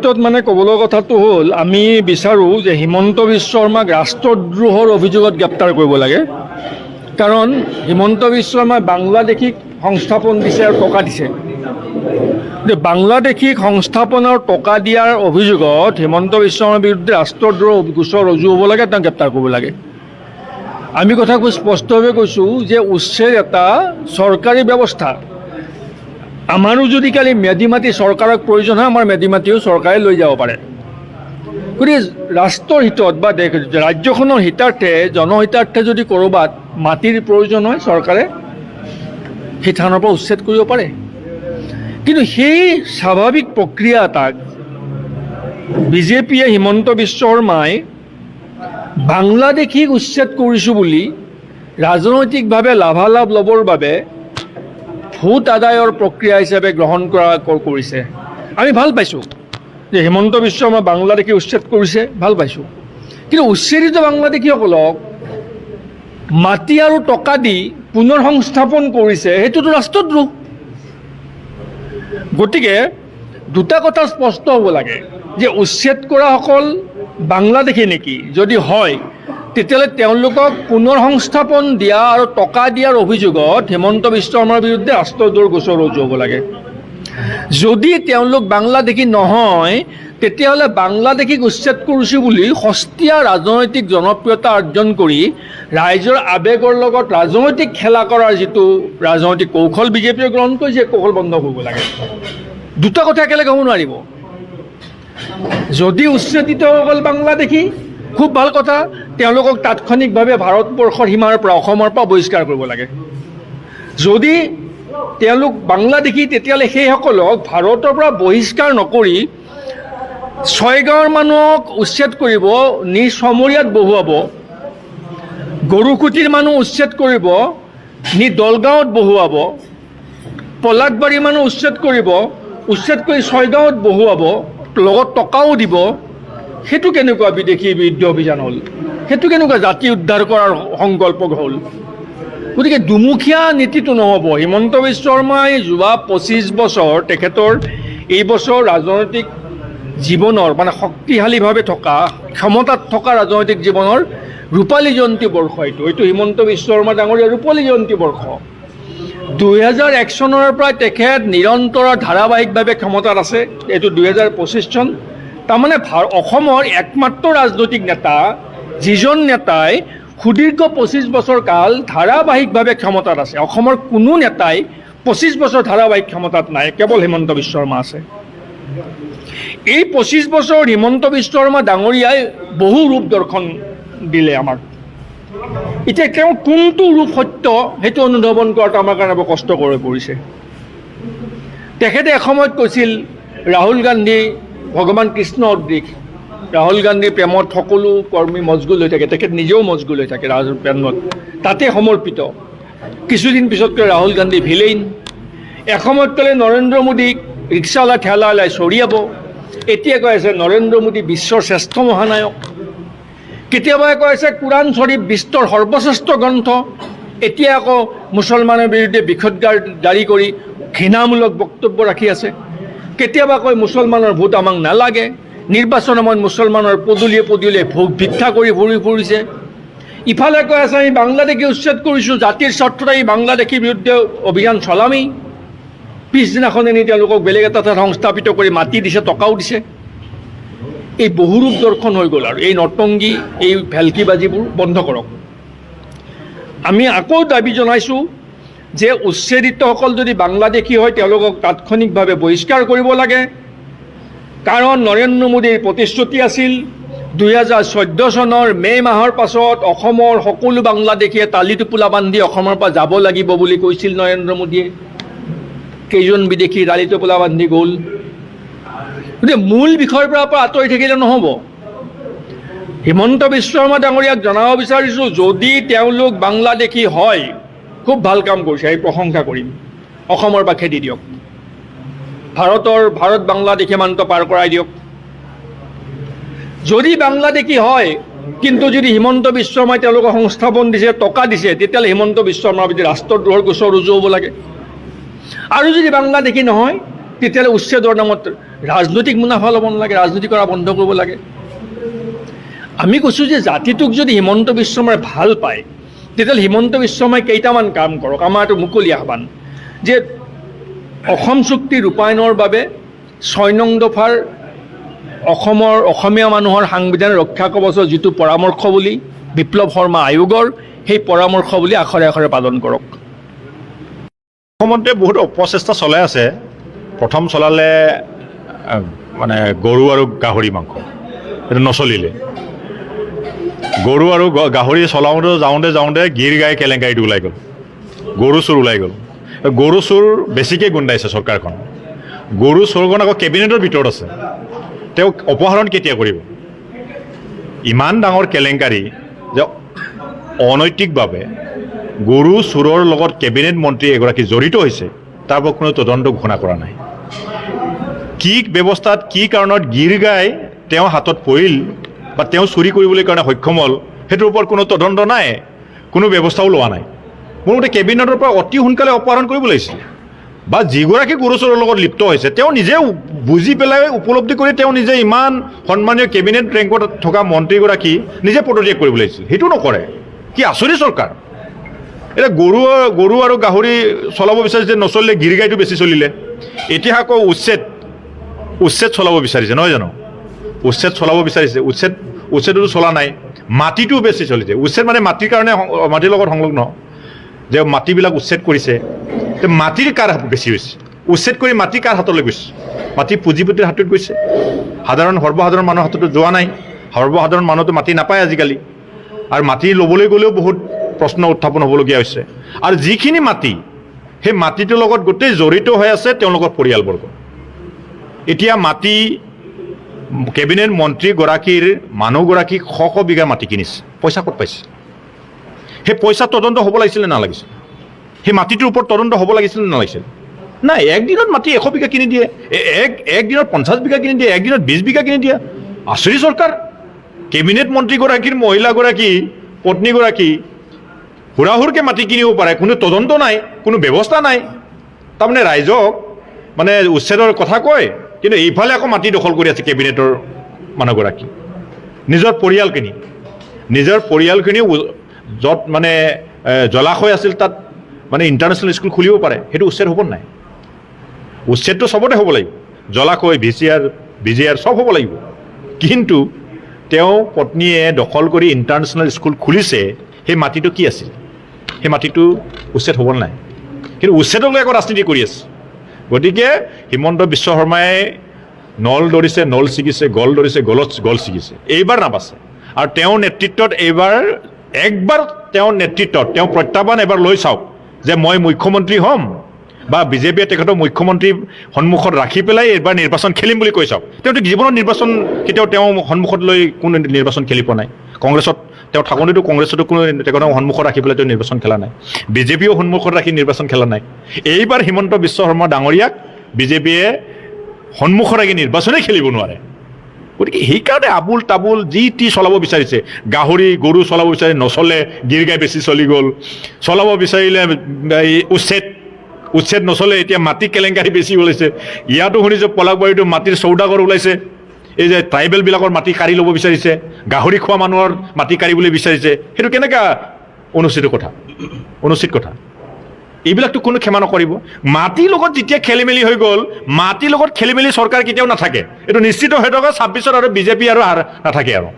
ক্ষেত্ৰত মানে ক'বলৈ কথাটো হ'ল আমি বিচাৰোঁ যে হিমন্ত বিশ্ব শৰ্মাক ৰাষ্ট্ৰদ্ৰোহৰ অভিযোগত গ্ৰেপ্তাৰ কৰিব লাগে। কাৰণ হিমন্ত বিশ্ব শৰ্মাই বাংলাদেশীক সংস্থাপন দিছে আৰু টকা দিছে। বাংলাদেশীক সংস্থাপনৰ টকা দিয়াৰ অভিযোগত হিমন্ত বিশ্ব শৰ্মাৰ বিৰুদ্ধে ৰাষ্ট্ৰদ্ৰোহ গোচৰ ৰুজু হ'ব লাগে, তেওঁক গ্ৰেপ্তাৰ কৰিব লাগে। আমি কথাটো স্পষ্টভাৱে কৈছোঁ যে উচ্ছেদ এটা চৰকাৰী ব্যৱস্থা। আমাৰো যদি কালি মেডি মাটি চৰকাৰক প্ৰয়োজন হয়, আমাৰ মেডি মাটিও চৰকাৰে লৈ যাব পাৰে। গতিকে ৰাষ্ট্ৰৰ হিতত বা ৰাজ্যখনৰ হিতাৰ্থে জনহিতাৰ্থে যদি ক'ৰবাত মাটিৰ প্ৰয়োজন হয়, চৰকাৰে সেই থানৰ পৰা উচ্ছেদ কৰিব পাৰে। কিন্তু সেই স্বাভাৱিক প্ৰক্ৰিয়া এটাক বিজেপিয়ে হিমন্ত বিশ্ব শৰ্মাই বাংলাদেশীক উচ্ছেদ কৰিছোঁ বুলি ৰাজনৈতিকভাৱে লাভালাভ ল'বৰ বাবে ভোট আদায়ৰ প্ৰক্ৰিয়া হিচাপে গ্ৰহণ কৰিছে। আমি ভাল পাইছোঁ যে হিমন্ত বিশ্ব শৰ্মা বাংলাদেশী উচ্ছেদ কৰিছে, ভাল পাইছোঁ। কিন্তু উচ্ছেদিত বাংলাদেশীসকলক মাটি আৰু টকা দি পুনৰ সংস্থাপন কৰিছে, সেইটোতো ৰাষ্ট্ৰদ্ৰোহ। গতিকে দুটা কথা স্পষ্ট হ'ব লাগে যে উচ্ছেদ কৰাসকল বাংলাদেশী নেকি? যদি হয়, তেতিয়াহ'লে তেওঁলোকক পুনৰ সংস্থাপন দিয়া আৰু টকা দিয়াৰ অভিযোগত হিমন্ত বিশ্ব শৰ্মাৰ বিৰুদ্ধে ৰাষ্ট্ৰদ্ৰোহৰ গোচৰ ৰুজু হ'ব লাগে। যদি তেওঁলোক বাংলাদেশী নহয়, তেতিয়াহ'লে বাংলাদেশীক উচ্ছেদ কৰিছোঁ বুলি সস্তীয়া ৰাজনৈতিক জনপ্ৰিয়তা অৰ্জন কৰি ৰাইজৰ আৱেগৰ লগত ৰাজনৈতিক খেলা কৰাৰ যিটো ৰাজনৈতিক কৌশল বিজেপিয়ে গ্ৰহণ কৰিছে, কৌশল বন্ধ কৰিব লাগে। দুটা কথা একেলগে হ'ব নোৱাৰিব। যদি উচ্ছেদিতসকল বাংলাদেশী, খুব ভাল কথা, তেওঁলোকক তাৎক্ষণিকভাৱে ভাৰতবৰ্ষৰ সীমাৰ পৰা অসমৰ পৰা বহিষ্কাৰ কৰিব লাগে। যদি তেওঁলোক বাংলাদেশী, তেতিয়াহ'লে সেইসকলক ভাৰতৰ পৰা বহিষ্কাৰ নকৰি ছয়গাঁৱৰ মানুহক উচ্ছেদ কৰিব, নিজ সমৰীয়াত বহুৱাব, গৰুকুটিৰ মানুহ উচ্ছেদ কৰিব, নিজ দলগাঁৱত বহুৱাব, পলাশবাৰীৰ মানুহ উচ্ছেদ কৰিব, উচ্ছেদ কৰি ছয়গাঁৱত বহুৱাব, লগত টকাও দিব। সেইটো কেনেকুৱা বিদেশী বিৰুদ্ধ অভিযান হ'ল? সেইটো কেনেকুৱা জাতি উদ্ধাৰ কৰাৰ সংকল্প হ'ল? গতিকে দুমুখীয়া নীতিটো নহ'ব। হিমন্ত বিশ্ব শৰ্মাই যোৱা 25 বছৰ তেখেতৰ এই বছৰ ৰাজনৈতিক জীৱনৰ মানে শক্তিশালীভাৱে থকা, ক্ষমতাত থকা ৰাজনৈতিক জীৱনৰ ৰূপালী জয়ন্তী বৰ্ষ। এইটো হিমন্ত বিশ্ব শৰ্মা ডাঙৰীয়া ৰূপালী জয়ন্তী বৰ্ষ। 2001 চনৰ পৰা তেখেত নিৰন্তৰ ধাৰাবাহিকভাৱে ক্ষমতাত আছে। এইটো 2025 চন। তাৰমানে অসমৰ একমাত্ৰ ৰাজনৈতিক নেতা, যিজন নেতাই সুদীৰ্ঘ 25 বছৰ কাল ধাৰাবাহিকভাৱে ক্ষমতাত আছে। অসমৰ কোনো নেতাই 25 বছৰ ধাৰাবাহিক ক্ষমতাত নাই, কেৱল হিমন্ত বিশ্ব শৰ্মা আছে। এই 25 বছৰ হিমন্ত বিশ্ব শৰ্মা ডাঙৰীয়াই বহু ৰূপ দৰ্শন দিলে আমাক। এতিয়া তেওঁ কোনটো ৰূপ সত্য সেইটো অনুধাৱন কৰাটো আমাৰ কাৰণে বৰ কষ্টকৰ হৈ পৰিছে। তেখেতে এসময়ত কৈছিল ৰাহুল গান্ধী ভগৱান কৃষ্ণ সদৃশ, ৰাহুল গান্ধীৰ প্ৰেমত সকলো কৰ্মী মজগুল হৈ থাকে, তেখেত নিজেও মজগুল হৈ থাকে ৰাহুল প্ৰেমত, তাতে সমৰ্পিত। কিছুদিন পিছত কয় ৰাহুল গান্ধী ভিলেইন। এসময়ত ক'লে নৰেন্দ্ৰ মোদীক ৰিক্সাৱালা ঠেলাৱালাই চৰিয়াব। এতিয়া কৈ আছে নৰেন্দ্ৰ মোদী বিশ্বৰ শ্ৰেষ্ঠ মহানায়ক। কেতিয়াবা কৈ আছে কোৰাণ শ্বৰীফ বিশ্বৰ সৰ্বশ্ৰেষ্ঠ গ্ৰন্থ। এতিয়া আকৌ মুছলমানৰ বিৰুদ্ধে বিষোদ্গাৰ জাৰি কৰি ঘৃণামূলক বক্তব্য ৰাখি আছে। কেতিয়াবা কয় মুছলমানৰ ভোট আমাক নালাগে। নিৰ্বাচনৰ সময়ত মুছলমানৰ পদূলিয়ে পদূলিয়ে ভিক্ষা কৰি ঘূৰি ফুৰিছে। ইফালে কৈ আছে আমি বাংলাদেশী উচ্ছেদ কৰিছোঁ, জাতিৰ স্বাৰ্থত আমি বাংলাদেশীৰ বিৰুদ্ধে অভিযান চলামেই। পিছদিনাখনে নি তেওঁলোকক বেলেগ এটা ঠাইত সংস্থাপিত কৰি মাটি দিছে, টকাও দিছে। এই বহুৰূপ দৰ্শন হৈ গ'ল। আৰু এই নটংগী, এই ভেলকিবাজিবোৰ বন্ধ কৰক। আমি আকৌ দাবী জনাইছোঁ যে উচ্ছেদিতসকল যদি বাংলাদেশী হয়, তেওঁলোকক তাৎক্ষণিকভাৱে বহিষ্কাৰ কৰিব লাগে। কাৰণ নৰেন্দ্ৰ মোদীৰ প্ৰতিশ্ৰুতি আছিল 2014 চনৰ মে' মাহৰ পাছত অসমৰ সকলো বাংলাদেশীয়ে তালি টোপোলা বান্ধি অসমৰ পৰা যাব লাগিব বুলি কৈছিল নৰেন্দ্ৰ মোদীয়ে। কেইজন বিদেশী তালি টোপোলা বান্ধি গ'ল। গতিকে মূল বিষয়ৰ পৰা আঁতৰি থাকিলে নহ'ব। হিমন্ত বিশ্ব শৰ্মা ডাঙৰীয়াক জনাব বিচাৰিছোঁ, যদি তেওঁলোক বাংলাদেশী হয়, খুব ভাল কাম কৰিছে, এই প্ৰশংসা কৰিম। অসমৰ পৰা খেদি দিয়ক, ভাৰত বাংলাদেশ সীমান্ত পাৰ কৰাই দিয়ক। যদি বাংলাদেশী হয়, কিন্তু যদি হিমন্ত বিশ্ব শৰ্মাই তেওঁলোকক সংস্থাপন দিছে, টকা দিছে, তেতিয়াহ'লে হিমন্ত বিশ্ব শৰ্মাৰ বিৰুদ্ধে ৰাষ্ট্ৰদ্ৰোহৰ গোচৰ ৰুজু হ'ব লাগে। আৰু যদি বাংলাদেশী নহয়, তেতিয়াহ'লে উচ্ছেদৰ নামত ৰাজনৈতিক মুনাফা ল'ব নালাগে, ৰাজনীতি কৰা বন্ধ কৰিব লাগে। আমি কৈছোঁ যে জাতিটোক যদি হিমন্ত বিশ্ব শৰ্মাই ভাল পায়, তেতিয়াহ'লে হিমন্ত বিশ্ব শৰ্মাই কেইটামান কাম কৰক। আমাৰ এইটো মুকলি আহ্বান যে অসম চুক্তি ৰূপায়ণৰ বাবে 6 নং দফাৰ অসমীয়া মানুহৰ সাংবিধানিক ৰক্ষা কৱচৰ যিটো পৰামৰ্শ বুলি বিপ্লৱ শৰ্মা আয়োগৰ, সেই পৰামৰ্শ বুলি আখৰে আখৰে পালন কৰক। মুখ্যমন্ত্ৰীয়ে বহুত অপচেষ্টা চলাই আছে। প্ৰথম চলালে মানে গৰু আৰু গাহৰি মাংস, সেইটো নচলিলে। গৰু আৰু গাহৰি চলাওঁতে যাওঁতে গিৰ গাই কেলেংকাৰীটো ওলাই গ'ল, গৰু চোৰ ওলাই গ'ল। গৰু চোৰ বেছিকৈ গোন্ধাইছে চৰকাৰখন। গৰু চোৰখন আকৌ কেবিনেটৰ ভিতৰত আছে। তেওঁ অপহৰণ কেতিয়া কৰিব? ইমান ডাঙৰ কেলেংকাৰী যে অনৈতিকভাৱে গৰু চোৰৰ লগত কেবিনেট মন্ত্ৰী এগৰাকী জড়িত হৈছে, তাৰ ওপৰত কোনো তদন্ত ঘোষণা কৰা নাই। কি ব্যৱস্থাত, কি কাৰণত গিৰ গাই তেওঁ হাতত পৰিল বা তেওঁ চুৰি কৰিবলৈ কাৰণে সক্ষম হ'ল, সেইটোৰ ওপৰত কোনো তদন্ত নাই, কোনো ব্যৱস্থাও লোৱা নাই। মোৰ মতে কেবিনেটৰ পৰা অতি সোনকালে অপসাৰণ কৰিব লাগিছিল, বা যিগৰাকী গৰু চোৰৰ লগত লিপ্ত হৈছে তেওঁ নিজে বুজি পেলাই উপলব্ধি কৰি তেওঁ নিজে ইমান সন্মানীয় কেবিনেট ৰেংকত থকা মন্ত্ৰীগৰাকী নিজে পদত্যাগ কৰিব লাগিছিল। সেইটো নকৰে। কি আচৰিত চৰকাৰ! এতিয়া গৰু আৰু গাহৰি চলাব বিচাৰিছে, নচলিলে গিৰ গাইটো বেছি চলিলে। এতিয়া আকৌ উচ্ছেদ চলাব বিচাৰিছে, নহয় জানো? উচ্ছেদ চলাব বিচাৰিছে, উচ্ছেদতো চলা নাই। মাটিটো বেছি চলিছে। উচ্ছেদ মানে মাটিৰ কাৰণে, মাটিৰ লগত সংলগ্ন যে মাটিবিলাক উচ্ছেদ কৰিছে। মাটিৰ কাৰ বেছি হৈছে? উচ্ছেদ কৰি মাটি কাৰ হাতলৈ গৈছে? মাটি পুঁজিপতিৰ হাতত গৈছে, সৰ্বসাধাৰণ মানুহৰ হাততো যোৱা নাই। সৰ্বসাধাৰণ মানুহতো মাটি নাপায় আজিকালি। আৰু মাটি ল'বলৈ গ'লেও বহুত প্ৰশ্ন উত্থাপন হ'বলগীয়া হৈছে। আৰু যিখিনি মাটি, সেই মাটিটোৰ লগত গোটেই জড়িত হৈ আছে তেওঁলোকৰ পৰিয়ালবৰ্গ। এতিয়া মাটি কেবিনেট মন্ত্ৰীগৰাকীৰ মানুহগৰাকীক শ বিঘা মাটি কিনিছে, পইচা ক'ত পাইছে? সেই পইচা তদন্ত হ'ব লাগিছিলে নালাগিছিল? সেই মাটিটোৰ ওপৰত তদন্ত হ'ব লাগিছিল নালাগিছিল? নাই, একদিনত মাটি 100 বিঘা কিনি দিয়ে, একদিনত 50 বিঘা কিনি দিয়ে, একদিনত 20 বিঘা কিনি দিয়ে। আচৰিত চৰকাৰ! কেবিনেট মন্ত্ৰীগৰাকীৰ মহিলাগৰাকী, পত্নীগৰাকী হুৰাহুৰকৈ মাটি কিনিব পাৰে, কোনো তদন্ত নাই, কোনো ব্যৱস্থা নাই। তাৰমানে ৰাইজক মানে উচ্ছেদৰ কথা কয়, কিন্তু এইফালে আকৌ মাটি দখল কৰি আছে কেবিনেটৰ মানুহগৰাকী। নিজৰ পৰিয়ালখিনি য'ত মানে জলাশয় আছিল তাত মানে ইণ্টাৰনেশ্যনেল স্কুল খুলিব পাৰে, সেইটো উচ্ছেদ হ'ব নাই? উচ্ছেদটো চবতে হ'ব লাগিব, জলাশয়, VCR চব হ'ব লাগিব। কিন্তু তেওঁ পত্নীয়ে দখল কৰি ইণ্টাৰনেশ্যনেল স্কুল খুলিছে, সেই মাটিটো কি আছিল? সেই মাটিটো উচ্ছেদ হ'ব নাই? কিন্তু উচ্ছেদক লৈ আকৌ ৰাজনীতি কৰি আছে। গতিকে হিমন্ত বিশ্ব শৰ্মাই নল ধৰিছে, নল ছিগিছে, গল ধৰিছে, গল ছিগিছে। এইবাৰ নাবাচে। আৰু তেওঁৰ নেতৃত্বত একবাৰ তেওঁৰ নেতৃত্বত তেওঁ প্ৰত্যাহ্বান এবাৰ লৈ চাওক যে মই মুখ্যমন্ত্ৰী হ'ম, বা বিজেপিয়ে তেখেতক মুখ্যমন্ত্ৰীৰ সন্মুখত ৰাখি পেলাই এইবাৰ নিৰ্বাচন খেলিম বুলি কৈ চাওক। তেওঁতো জীৱনত নিৰ্বাচন কেতিয়াও তেওঁ সন্মুখত লৈ কোনো নিৰ্বাচন খেলি পোৱা নাই। কংগ্ৰেছত তেওঁ থাকোঁতেতো কংগ্ৰেছতো কোনো তেখেতক সন্মুখত ৰাখি পেলাই তেওঁ নিৰ্বাচন খেলা নাই। বিজেপিও সন্মুখত ৰাখি নিৰ্বাচন খেলা নাই। এইবাৰ হিমন্ত বিশ্ব শৰ্মা ডাঙৰীয়াক বিজেপিয়ে সন্মুখত ৰাখি নিৰ্বাচনেই খেলিব নোৱাৰে। গতিকে সেইকাৰণে আবুল তাবুল যি টি চলাব বিচাৰিছে। গাহৰি গৰু চলাব বিচাৰি নচলে, গিৰ গাই বেছি চলি গ'ল। চলাব বিচাৰিলে উচ্ছেদ নচলে, এতিয়া মাটি কেলেংকাৰী বেছি ওলাইছে। ইয়াতো শুনিছোঁ পলাশবাৰীতো মাটিৰ চৌদাগৰ ওলাইছে। এই যে ট্ৰাইবেলবিলাকৰ মাটি কাঢ়ি ল'ব বিচাৰিছে, গাহৰি খোৱা মানুহৰ মাটি কাঢ়িবলৈ বিচাৰিছে। সেইটো কেনেকুৱা অনুচিত কথা? এইবিলাকতো কোনো ক্ষমা নকৰিব। মাটিৰ লগত যেতিয়া খেলি মেলি হৈ গ'ল, মাটিৰ লগত খেলি মেলি চৰকাৰ কেতিয়াও নাথাকে। এইটো নিশ্চিত হৈ থকা 26ত আৰু বিজেপি আৰু নাথাকে আৰু।